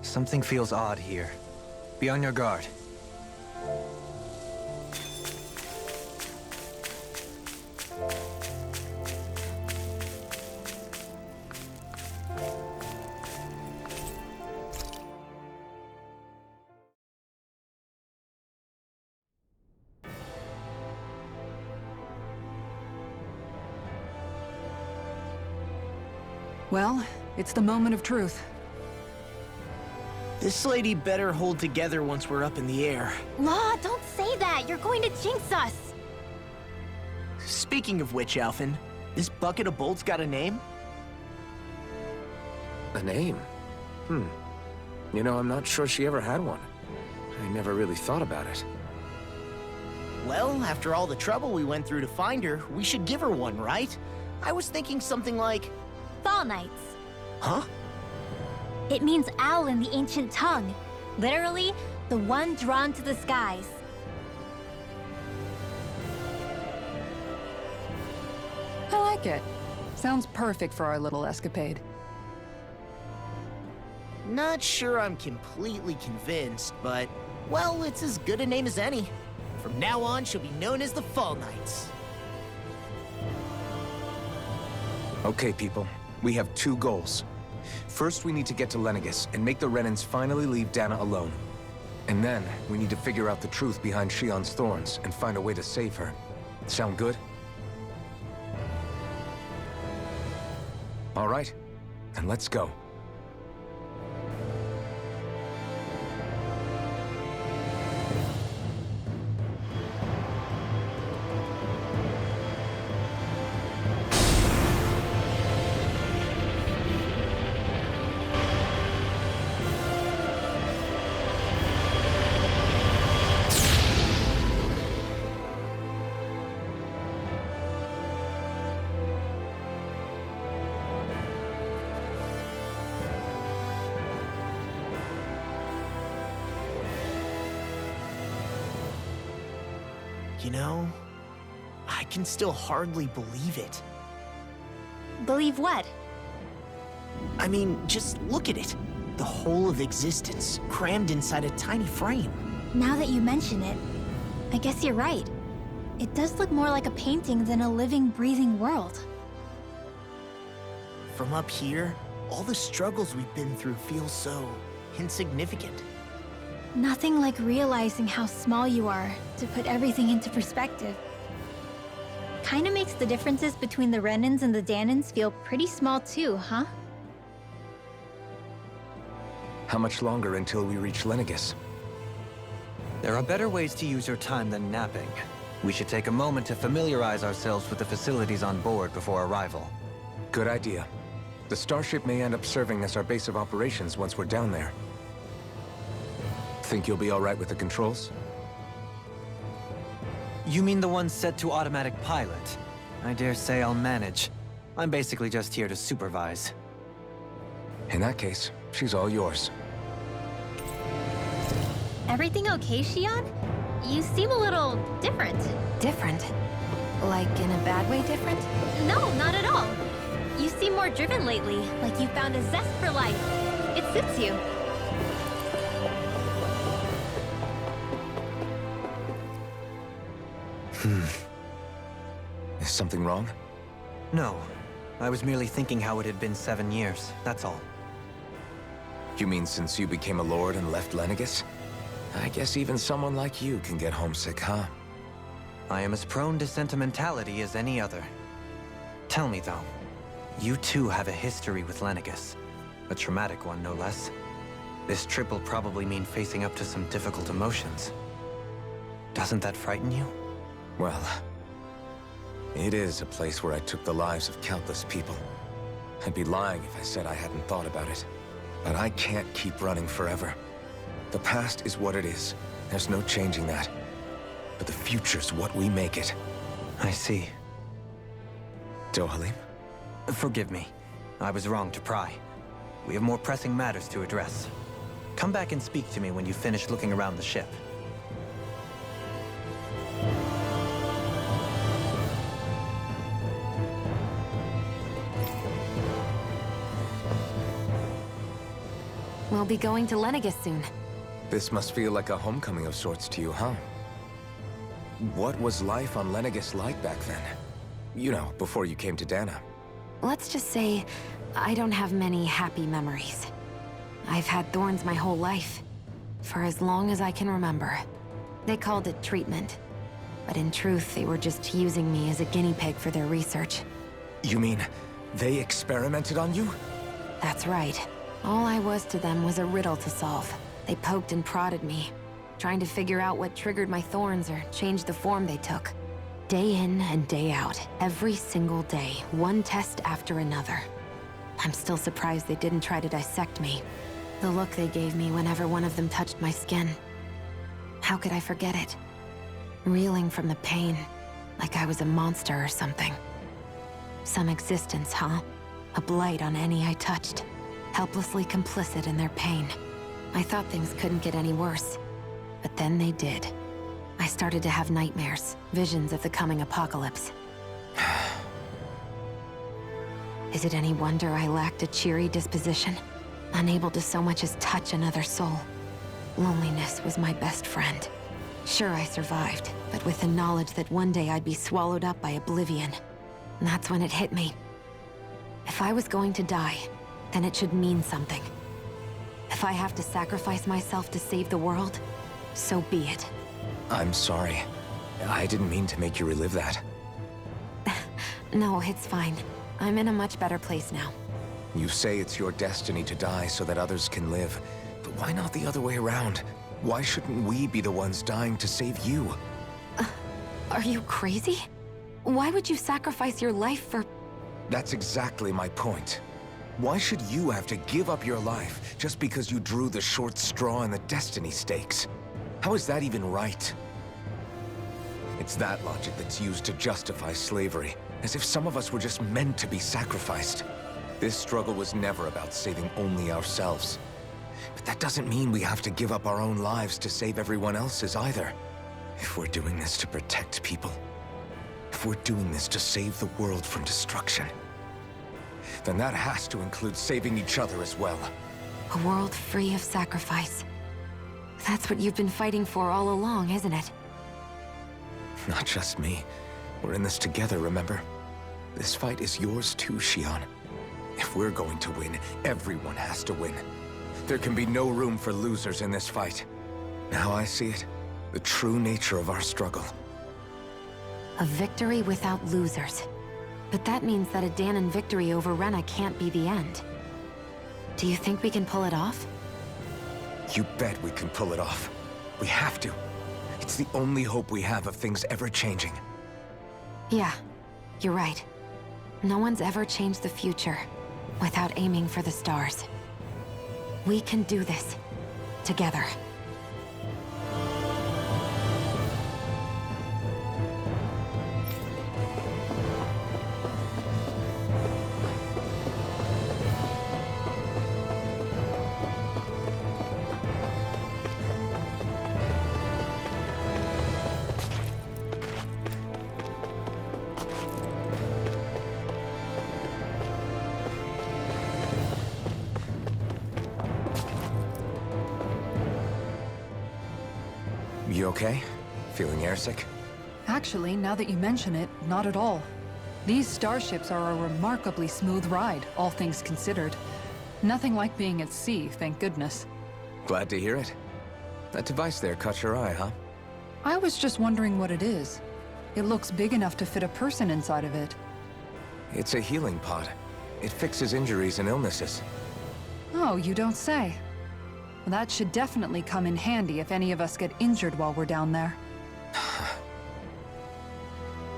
Something feels odd here. Be on your guard. Well, it's the moment of truth. This lady better hold together once we're up in the air. Law, don't say that! You're going to jinx us! Speaking of which, Alphen, this bucket of bolts got a name? A name? You know, I'm not sure she ever had one. I never really thought about it. Well, after all the trouble we went through to find her, we should give her one, right? I was thinking something like... Fall Knights. Huh? It means owl in the ancient tongue. Literally, the one drawn to the skies. I like it. Sounds perfect for our little escapade. Not sure I'm completely convinced, but... well, it's as good a name as any. From now on, she'll be known as the Fall Knights. Okay, people. We have two goals. First, we need to get to Lenegis and make the Renans finally leave Dana alone. And then, we need to figure out the truth behind Shion's thorns and find a way to save her. Sound good? All right, then let's go. You know, I can still hardly believe it. Believe what? I mean, just look at it. The whole of existence, crammed inside a tiny frame. Now that you mention it, I guess you're right. It does look more like a painting than a living, breathing world. From up here, all the struggles we've been through feel so insignificant. Nothing like realizing how small you are to put everything into perspective. Kinda makes the differences between the Renans and the Danans feel pretty small too, huh? How much longer until we reach Lenegis? There are better ways to use your time than napping. We should take a moment to familiarize ourselves with the facilities on board before arrival. Good idea. The starship may end up serving as our base of operations once we're down there. Think you'll be all right with the controls? You mean the one set to automatic pilot? I dare say I'll manage. I'm basically just here to supervise. In that case, she's all yours. Everything okay, Shion? You seem a little different. Different? Like in a bad way different? No, not at all. You seem more driven lately, like you found a zest for life. It suits you. Is something wrong? No. I was merely thinking how it had been 7 years, that's all. You mean since you became a lord and left Lenegis? I guess even someone like you can get homesick, huh? I am as prone to sentimentality as any other. Tell me though, you too have a history with Lenegis. A traumatic one, no less. This trip will probably mean facing up to some difficult emotions. Doesn't that frighten you? Well, it is a place where I took the lives of countless people. I'd be lying if I said I hadn't thought about it. But I can't keep running forever. The past is what it is. There's no changing that. But the future's what we make it. I see. Dohalim? Forgive me. I was wrong to pry. We have more pressing matters to address. Come back and speak to me when you finish looking around the ship. We'll be going to Lenegis soon. This must feel like a homecoming of sorts to you, huh? What was life on Lenegis like back then? You know, before you came to Dana. Let's just say, I don't have many happy memories. I've had thorns my whole life, for as long as I can remember. They called it treatment, but in truth, they were just using me as a guinea pig for their research. You mean, they experimented on you? That's right. All I was to them was a riddle to solve. They poked and prodded me, trying to figure out what triggered my thorns or changed the form they took. Day in and day out, every single day, one test after another. I'm still surprised they didn't try to dissect me. The look they gave me whenever one of them touched my skin. How could I forget it? Reeling from the pain, like I was a monster or something. Some existence, huh? A blight on any I touched. Helplessly complicit in their pain. I thought things couldn't get any worse. But then they did. I started to have nightmares, visions of the coming apocalypse. Is it any wonder I lacked a cheery disposition? Unable to so much as touch another soul. Loneliness was my best friend. Sure, I survived, but with the knowledge that one day I'd be swallowed up by oblivion. And that's when it hit me. If I was going to die, then it should mean something. If I have to sacrifice myself to save the world, so be it. I'm sorry. I didn't mean to make you relive that. No, it's fine. I'm in a much better place now. You say it's your destiny to die so that others can live. But why not the other way around? Why shouldn't we be the ones dying to save you? Are you crazy? Why would you sacrifice your life for... That's exactly my point. Why should you have to give up your life just because you drew the short straw in the destiny stakes? How is that even right? It's that logic that's used to justify slavery, as if some of us were just meant to be sacrificed. This struggle was never about saving only ourselves. But that doesn't mean we have to give up our own lives to save everyone else's either. If we're doing this to protect people, if we're doing this to save the world from destruction, then that has to include saving each other as well. A world free of sacrifice. That's what you've been fighting for all along, isn't it? Not just me. We're in this together, remember? This fight is yours too, Xion. If we're going to win, everyone has to win. There can be no room for losers in this fight. Now I see it. The true nature of our struggle. A victory without losers. But that means that a Danon victory over Rena can't be the end. Do you think we can pull it off? You bet we can pull it off. We have to. It's the only hope we have of things ever changing. Yeah, you're right. No one's ever changed the future without aiming for the stars. We can do this. Together. You okay? Feeling airsick? Actually, now that you mention it, not at all. These starships are a remarkably smooth ride, all things considered. Nothing like being at sea, thank goodness. Glad to hear it. That device there caught your eye, huh? I was just wondering what it is. It looks big enough to fit a person inside of it. It's a healing pod. It fixes injuries and illnesses. Oh, you don't say. Well, that should definitely come in handy if any of us get injured while we're down there.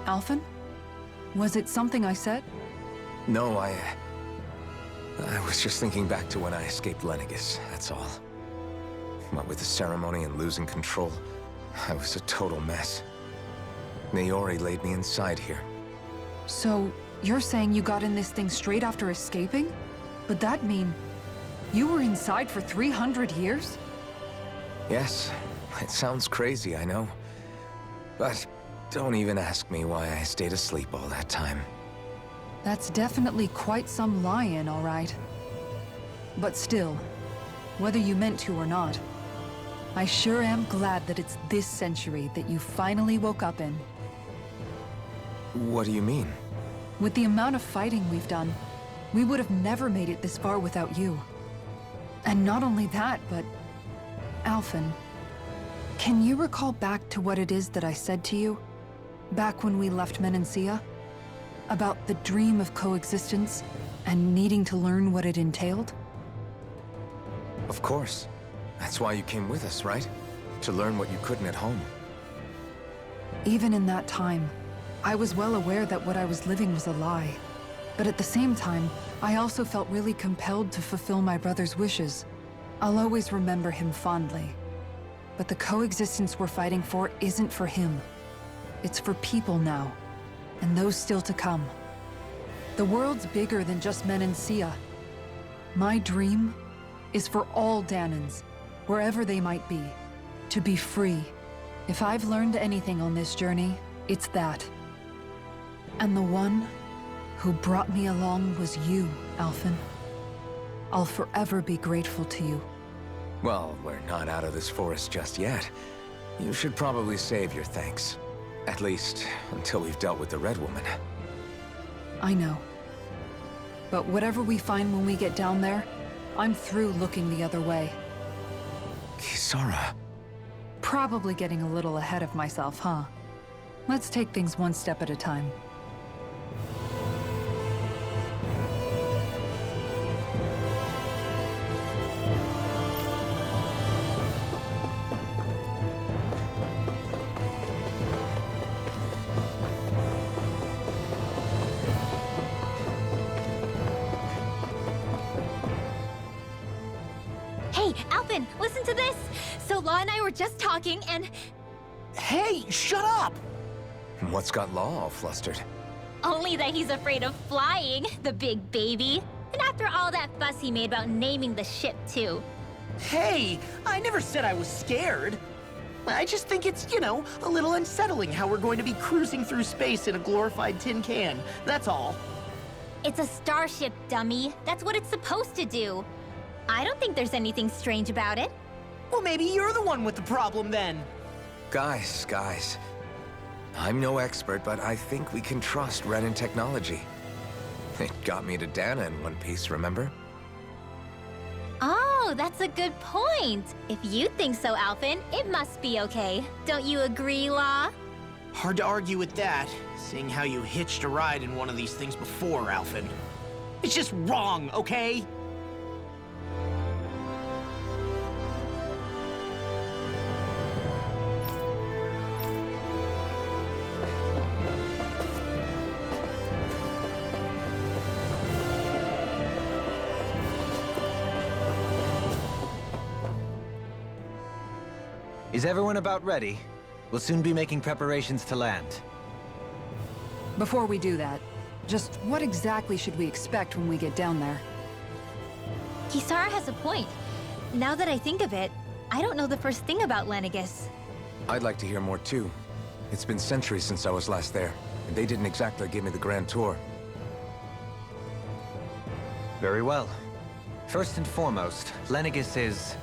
Alphen? Was it something I said? No, I was just thinking back to when I escaped Lenegis, that's all. What with the ceremony and losing control, I was a total mess. Naori laid me inside here. So, you're saying you got in this thing straight after escaping? But that mean... you were inside for 300 years? Yes, it sounds crazy, I know. But don't even ask me why I stayed asleep all that time. That's definitely quite some lie-in, all right. But still, whether you meant to or not. I sure am glad that it's this century that you finally woke up in. What do you mean? With the amount of fighting we've done, we would have never made it this far without you. And not only that, but... Alphen, can you recall back to what it is that I said to you? Back when we left Menancia? About the dream of coexistence, and needing to learn what it entailed? Of course. That's why you came with us, right? To learn what you couldn't at home. Even in that time, I was well aware that what I was living was a lie. But at the same time, I also felt really compelled to fulfill my brother's wishes. I'll always remember him fondly. But the coexistence we're fighting for isn't for him. It's for people now, and those still to come. The world's bigger than just Menancia. My dream is for all Danans, wherever they might be, to be free. If I've learned anything on this journey, it's that. And the one who brought me along was you, Alphen. I'll forever be grateful to you. Well, we're not out of this forest just yet. You should probably save your thanks. At least, until we've dealt with the Red Woman. I know. But whatever we find when we get down there, I'm through looking the other way. Kisara. Probably getting a little ahead of myself, huh? Let's take things one step at a time. Hey, Alphen, listen to this! So Law and I were just talking and... Hey, shut up! What's got Law all flustered? Only that he's afraid of flying, the big baby. And after all that fuss he made about naming the ship, too. Hey, I never said I was scared. I just think it's, a little unsettling how we're going to be cruising through space in a glorified tin can. That's all. It's a starship, dummy. That's what it's supposed to do. I don't think there's anything strange about it. Well, maybe you're the one with the problem then. Guys. I'm no expert, but I think we can trust Renin technology. It got me to Dana in one piece, remember? Oh, that's a good point. If you think so, Alphen, it must be okay. Don't you agree, Law? Hard to argue with that, seeing how you hitched a ride in one of these things before, Alphen. It's just wrong, okay? Is everyone about ready? We'll soon be making preparations to land. Before we do that, just what exactly should we expect when we get down there? Kisara has a point. Now that I think of it, I don't know the first thing about Lenegis. I'd like to hear more too. It's been centuries since I was last there, and they didn't exactly give me the grand tour. Very well. First and foremost, Lenegis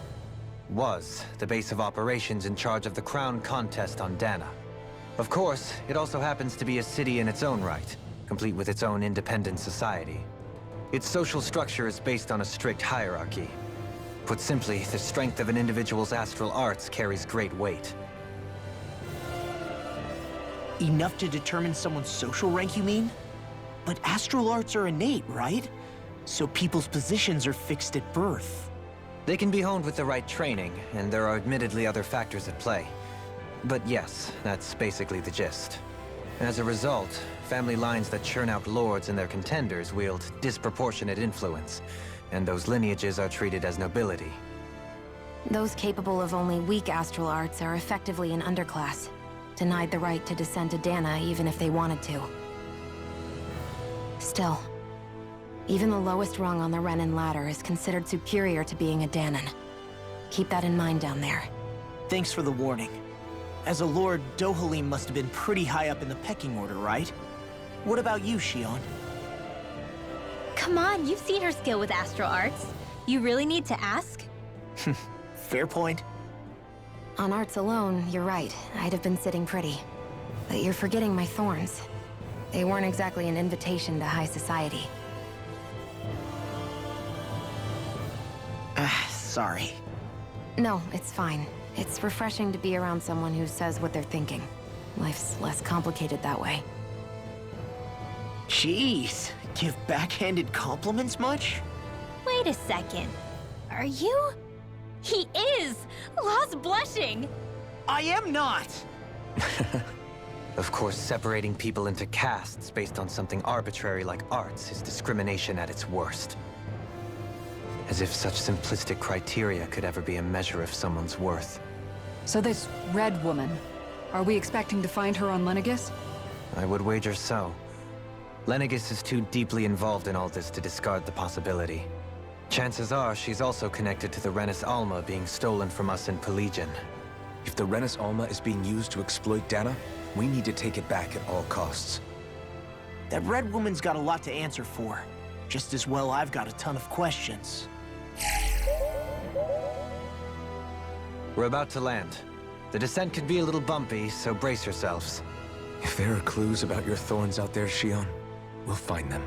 was the base of operations in charge of the crown contest on Dana. Of course, it also happens to be a city in its own right, complete with its own independent society. Its social structure is based on a strict hierarchy. Put simply, the strength of an individual's astral arts carries great weight. Enough to determine someone's social rank, you mean? But astral arts are innate, right? So people's positions are fixed at birth. They can be honed with the right training, and there are admittedly other factors at play. But yes, that's basically the gist. As a result, family lines that churn out lords and their contenders wield disproportionate influence, and those lineages are treated as nobility. Those capable of only weak astral arts are effectively an underclass, denied the right to descend to Dana even if they wanted to. Still, even the lowest rung on the Renin ladder is considered superior to being a Danan. Keep that in mind down there. Thanks for the warning. As a lord, Dohalim must have been pretty high up in the pecking order, right? What about you, Shion? Come on, you've seen her skill with astral arts. You really need to ask? Fair point. On arts alone, you're right. I'd have been sitting pretty. But you're forgetting my thorns. They weren't exactly an invitation to high society. Sorry. No, it's fine. It's refreshing to be around someone who says what they're thinking. Life's less complicated that way. Jeez, give backhanded compliments much? Wait a second. Are you? He is! Law's blushing! I am not! Of course, separating people into castes based on something arbitrary like arts is discrimination at its worst. As if such simplistic criteria could ever be a measure of someone's worth. So this red woman, are we expecting to find her on Lenegis? I would wager so. Lenegis is too deeply involved in all this to discard the possibility. Chances are she's also connected to the Rennis Alma being stolen from us in Pelegion. If the Rennis Alma is being used to exploit Dana, we need to take it back at all costs. That red woman's got a lot to answer for. Just as well I've got a ton of questions. We're about to land. The descent could be a little bumpy, so brace yourselves. If there are clues about your thorns out there, Shion, we'll find them.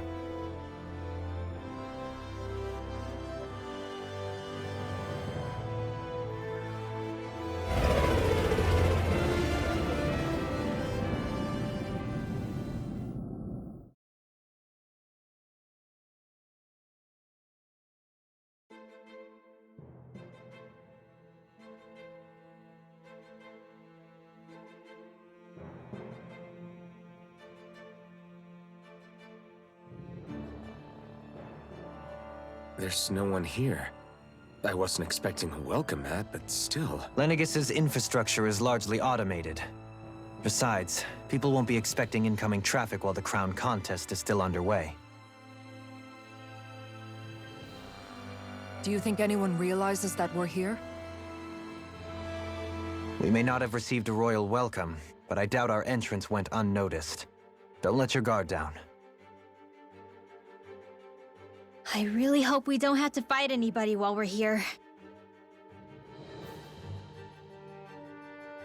There's no one here. I wasn't expecting a welcome mat, but still. Lenegis's infrastructure is largely automated. Besides, people won't be expecting incoming traffic while the crown contest is still underway. Do you think anyone realizes that we're here? We may not have received a royal welcome, but I doubt our entrance went unnoticed. Don't let your guard down. I really hope we don't have to fight anybody while we're here.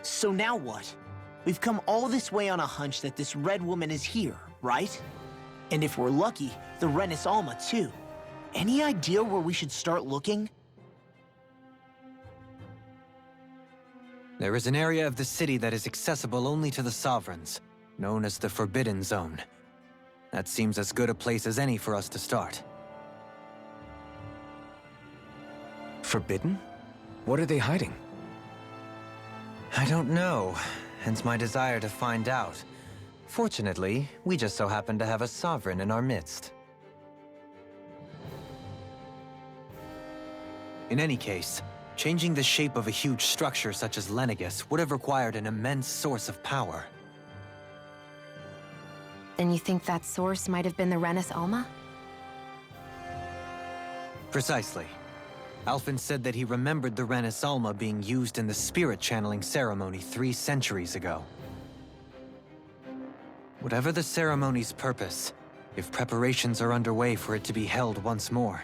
So now what? We've come all this way on a hunch that this red woman is here, right? And if we're lucky, the Rennis Alma too. Any idea where we should start looking? There is an area of the city that is accessible only to the Sovereigns, known as the Forbidden Zone. That seems as good a place as any for us to start. Forbidden? What are they hiding? I don't know, hence my desire to find out. Fortunately, we just so happen to have a Sovereign in our midst. In any case, changing the shape of a huge structure such as Lenegis would have required an immense source of power. Then you think that source might have been the Rennis Alma? Precisely. Alphen said that he remembered the Rennis Alma being used in the spirit channeling ceremony 3 centuries ago. Whatever the ceremony's purpose, if preparations are underway for it to be held once more,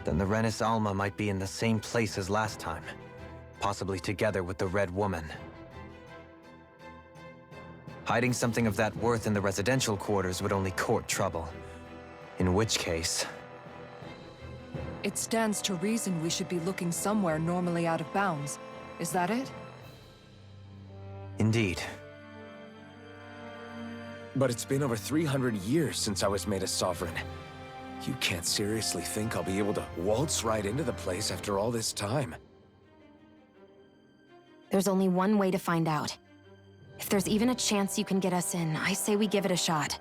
then the Rennis Alma might be in the same place as last time, possibly together with the Red Woman. Hiding something of that worth in the residential quarters would only court trouble. In which case... It stands to reason we should be looking somewhere normally out of bounds. Is that it? Indeed. But it's been over 300 years since I was made a Sovereign. You can't seriously think I'll be able to waltz right into the place after all this time. There's only one way to find out. If there's even a chance you can get us in, I say we give it a shot.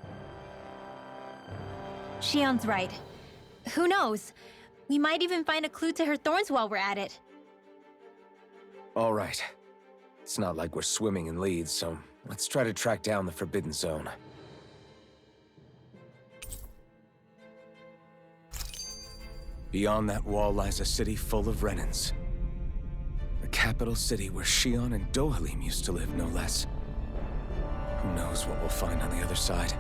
Shion's right. Who knows? We might even find a clue to her thorns while we're at it. All right. It's not like we're swimming in leads, so let's try to track down the Forbidden Zone. Beyond that wall lies a city full of Renins. The capital city where Shion and Dohalim used to live, no less. Who knows what we'll find on the other side?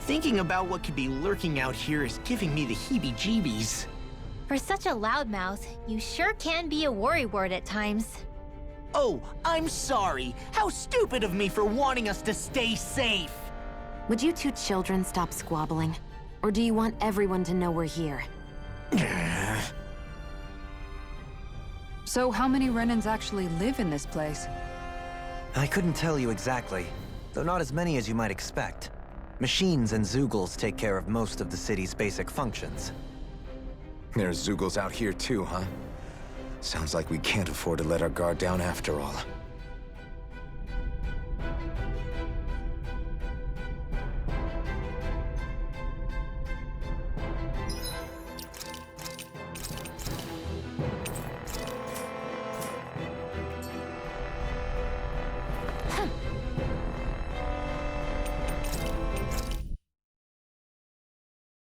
Thinking about what could be lurking out here is giving me the heebie-jeebies. For such a loudmouth, you sure can be a worrywart at times. Oh, I'm sorry. How stupid of me for wanting us to stay safe. Would you two children stop squabbling? Or do you want everyone to know we're here? So how many Renans actually live in this place? I couldn't tell you exactly, though not as many as you might expect. Machines and Zeugles take care of most of the city's basic functions. There's Zeugles out here too, huh? Sounds like we can't afford to let our guard down after all.